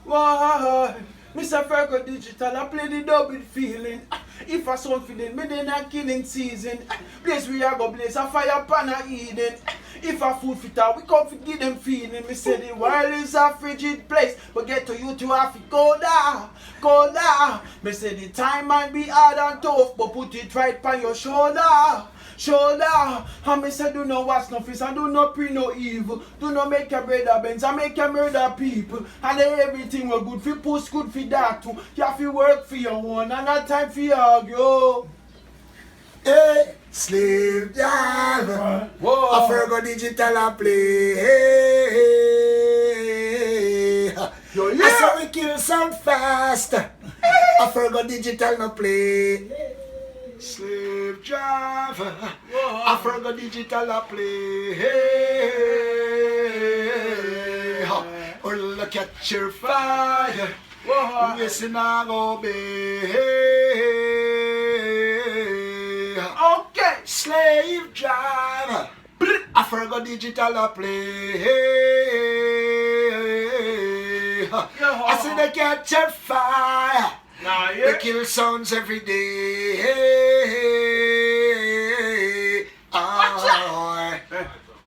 Why? Mr. Fergo Digital, I play the double feeling. If I sound feeling, me then a killing season. Place we are go blaze a fire pan a Eden. If I food fit out, we come to give them feeling. Me say the world is a frigid place, but get to you to have to go down, go down. Me say the time might be hard and tough, but put it right on your shoulder. Shoulder, and me say do not watch no face and do not pre no evil. Do not make your brother bends and make your murder people. And everything will good for push, good for that too. You have to work for your own and not time for you argue. Hey, slave driver. Whoa. I forgot digital I play. Hey, Yo, I yeah. saw we kill sound fast. I forgot digital no play. Slave driver. I forgot digital I play. Hey, or look at your fire. Whoa. Listen, I obey. Okay. Slave driver. I forgot digital I play. I see they catch a fire. Nah, They yeah. kill sounds every day.